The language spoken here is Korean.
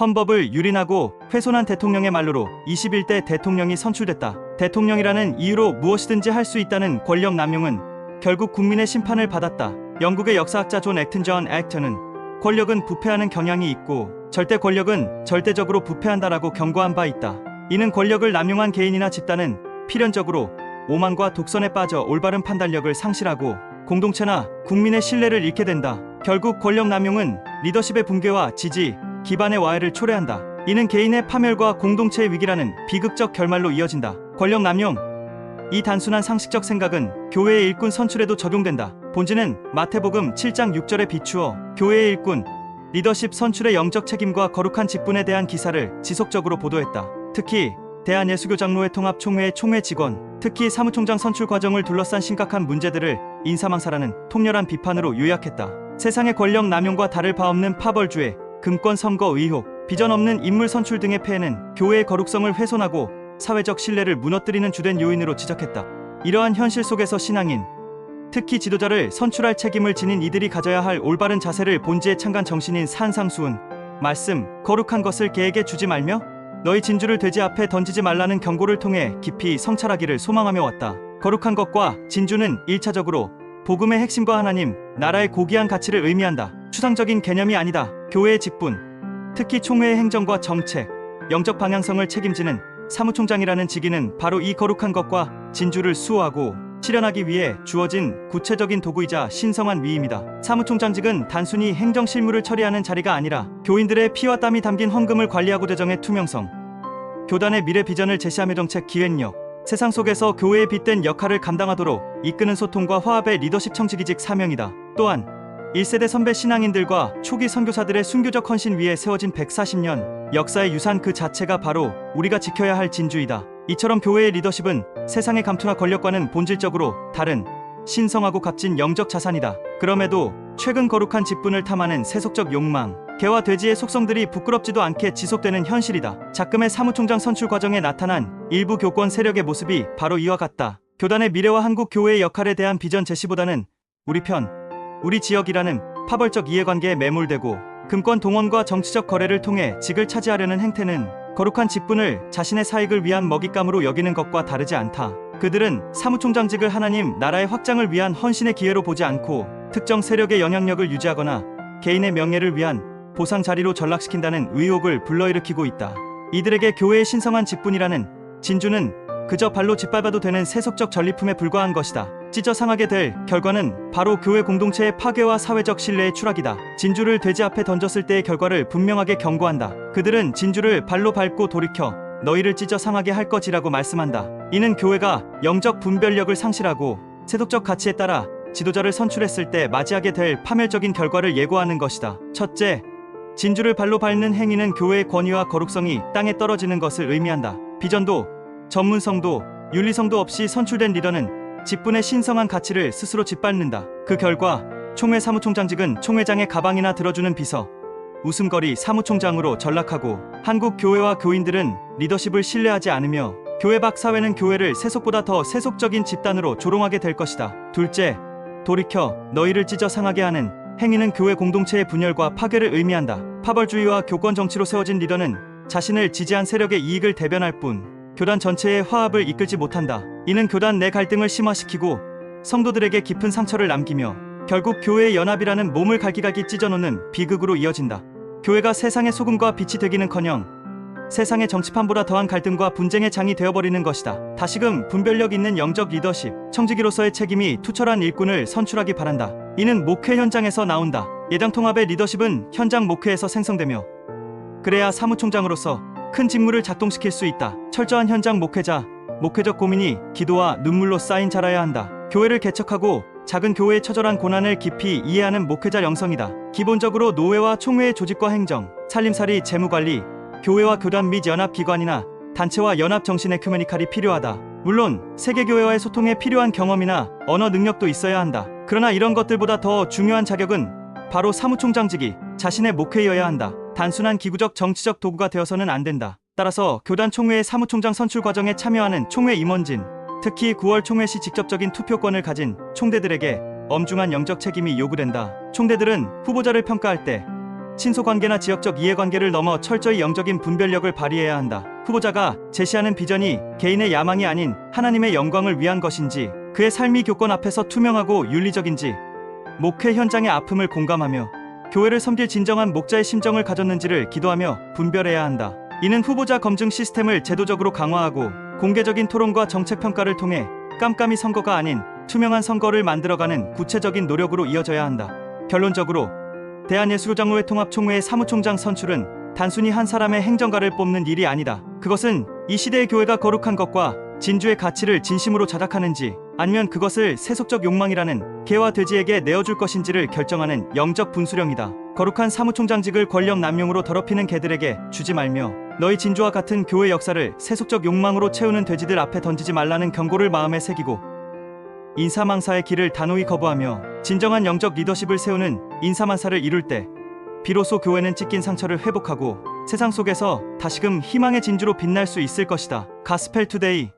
헌법을 유린하고 훼손한 대통령의 말로로 21대 대통령이 선출됐다. 대통령이라는 이유로 무엇이든지 할 수 있다는 권력 남용은 결국 국민의 심판을 받았다. 영국의 역사학자 존 액턴은 권력은 부패하는 경향이 있고 절대 권력은 절대적으로 부패한다라고 경고한 바 있다. 이는 권력을 남용한 개인이나 집단은 필연적으로 오만과 독선에 빠져 올바른 판단력을 상실하고 공동체나 국민의 신뢰를 잃게 된다. 결국 권력 남용은 리더십의 붕괴와 지지, 기반의 와해를 초래한다. 이는 개인의 파멸과 공동체의 위기라는 비극적 결말로 이어진다. 권력 남용. 이 단순한 상식적 생각은 교회의 일꾼 선출에도 적용된다. 본지는 마태복음 7장 6절에 비추어 교회의 일꾼, 리더십 선출의 영적 책임과 거룩한 직분에 대한 기사를 지속적으로 보도했다. 특히 대한예수교장로회 통합총회의 총회 직원, 특히 사무총장 선출 과정을 둘러싼 심각한 문제들을 인사망사라는 통렬한 비판으로 요약했다. 세상의 권력 남용과 다를 바 없는 파벌주의, 금권 선거 의혹, 비전 없는 인물 선출 등의 폐해는 교회의 거룩성을 훼손하고 사회적 신뢰를 무너뜨리는 주된 요인으로 지적했다. 이러한 현실 속에서 신앙인, 특히 지도자를 선출할 책임을 지닌 이들이 가져야 할 올바른 자세를 본지의 창간 정신인 산상수훈 말씀, 거룩한 것을 개에게 주지 말며 너희 진주를 돼지 앞에 던지지 말라는 경고를 통해 깊이 성찰하기를 소망하며 왔다. 거룩한 것과 진주는 1차적으로 복음의 핵심과 하나님, 나라의 고귀한 가치를 의미한다. 추상적인 개념이 아니다. 교회의 직분, 특히 총회의 행정과 정책, 영적 방향성을 책임지는 사무총장이라는 직위는 바로 이 거룩한 것과 진주를 수호하고 실현하기 위해 주어진 구체적인 도구이자 신성한 위임이다. 사무총장직은 단순히 행정 실무를 처리하는 자리가 아니라 교인들의 피와 땀이 담긴 헌금을 관리하고 재정의 투명성, 교단의 미래 비전을 제시하며 정책 기획력, 세상 속에서 교회의 빗댄 역할을 감당하도록 이끄는 소통과 화합의 리더십 청지기직 사명이다. 또한 1세대 선배 신앙인들과 초기 선교사들의 순교적 헌신 위에 세워진 140년 역사의 유산 그 자체가 바로 우리가 지켜야 할 진주이다. 이처럼 교회의 리더십은 세상의 감투나 권력과는 본질적으로 다른 신성하고 값진 영적 자산이다. 그럼에도 최근 거룩한 직분을 탐하는 세속적 욕망, 개와 돼지의 속성들이 부끄럽지도 않게 지속되는 현실이다. 작금의 사무총장 선출 과정에 나타난 일부 교권 세력의 모습이 바로 이와 같다. 교단의 미래와 한국 교회의 역할에 대한 비전 제시보다는 우리 편, 우리 지역이라는 파벌적 이해관계에 매몰되고 금권 동원과 정치적 거래를 통해 직을 차지하려는 행태는 거룩한 직분을 자신의 사익을 위한 먹잇감으로 여기는 것과 다르지 않다. 그들은 사무총장직을 하나님 나라의 확장을 위한 헌신의 기회로 보지 않고 특정 세력의 영향력을 유지하거나 개인의 명예를 위한 보상 자리로 전락시킨다는 의혹을 불러일으키고 있다. 이들에게 교회의 신성한 직분이라는 진주는 그저 발로 짓밟아도 되는 세속적 전리품에 불과한 것이다. 찢어 상하게 될 결과는 바로 교회 공동체의 파괴와 사회적 신뢰의 추락이다. 진주를 돼지 앞에 던졌을 때의 결과를 분명하게 경고한다. 그들은 진주를 발로 밟고 돌이켜 너희를 찢어 상하게 할 것이라고 말씀한다. 이는 교회가 영적 분별력을 상실하고 세속적 가치에 따라 지도자를 선출했을 때 맞이하게 될 파멸적인 결과를 예고하는 것이다. 첫째, 진주를 발로 밟는 행위는 교회의 권위와 거룩성이 땅에 떨어지는 것을 의미한다. 비전도 전문성도 윤리성도 없이 선출된 리더는 직분의 신성한 가치를 스스로 짓밟는다. 그 결과 총회 사무총장직은 총회장의 가방이나 들어주는 비서, 웃음거리 사무총장으로 전락하고 한국 교회와 교인들은 리더십을 신뢰하지 않으며 교회 밖 사회는 교회를 세속보다 더 세속적인 집단으로 조롱하게 될 것이다. 둘째, 돌이켜 너희를 찢어 상하게 하는 행위는 교회 공동체의 분열과 파괴를 의미한다. 파벌주의와 교권 정치로 세워진 리더는 자신을 지지한 세력의 이익을 대변할 뿐 교단 전체의 화합을 이끌지 못한다. 이는 교단 내 갈등을 심화시키고 성도들에게 깊은 상처를 남기며 결국 교회의 연합이라는 몸을 갈기갈기 찢어놓는 비극으로 이어진다. 교회가 세상의 소금과 빛이 되기는커녕 세상의 정치판보다 더한 갈등과 분쟁의 장이 되어버리는 것이다. 다시금 분별력 있는 영적 리더십, 청지기로서의 책임이 투철한 일꾼을 선출하기 바란다. 이는 목회 현장에서 나온다. 예당 통합의 리더십은 현장 목회에서 생성되며 그래야 사무총장으로서 큰 직무를 작동시킬 수 있다. 철저한 현장 목회자, 목회적 고민이 기도와 눈물로 쌓인 자라야 한다. 교회를 개척하고 작은 교회의 처절한 고난을 깊이 이해하는 목회자 영성이다. 기본적으로 노회와 총회의 조직과 행정, 살림살이, 재무관리, 교회와 교단 및 연합기관이나 단체와 연합 정신의 큐메니칼이 필요하다. 물론 세계교회와의 소통에 필요한 경험이나 언어 능력도 있어야 한다. 그러나 이런 것들보다 더 중요한 자격은 바로 사무총장직이 자신의 목회여야 한다. 단순한 기구적 정치적 도구가 되어서는 안 된다. 따라서 교단 총회의 사무총장 선출 과정에 참여하는 총회 임원진, 특히 9월 총회 시 직접적인 투표권을 가진 총대들에게 엄중한 영적 책임이 요구된다. 총대들은 후보자를 평가할 때 친소관계나 지역적 이해관계를 넘어 철저히 영적인 분별력을 발휘해야 한다. 후보자가 제시하는 비전이 개인의 야망이 아닌 하나님의 영광을 위한 것인지, 그의 삶이 교권 앞에서 투명하고 윤리적인지, 목회 현장의 아픔을 공감하며 교회를 섬길 진정한 목자의 심정을 가졌는지를 기도하며 분별해야 한다. 이는 후보자 검증 시스템을 제도적으로 강화하고 공개적인 토론과 정책 평가를 통해 깜깜이 선거가 아닌 투명한 선거를 만들어가는 구체적인 노력으로 이어져야 한다. 결론적으로 대한예수교장로회 통합총회의 사무총장 선출은 단순히 한 사람의 행정가를 뽑는 일이 아니다. 그것은 이 시대의 교회가 거룩한 것과 진주의 가치를 진심으로 자각하는지, 아니면 그것을 세속적 욕망이라는 개와 돼지에게 내어줄 것인지를 결정하는 영적 분수령이다. 거룩한 사무총장직을 권력 남용으로 더럽히는 개들에게 주지 말며 너희 진주와 같은 교회 역사를 세속적 욕망으로 채우는 돼지들 앞에 던지지 말라는 경고를 마음에 새기고, 인사망사의 길을 단호히 거부하며 진정한 영적 리더십을 세우는 인사만사를 이룰 때 비로소 교회는 찢긴 상처를 회복하고 세상 속에서 다시금 희망의 진주로 빛날 수 있을 것이다. 가스펠 투데이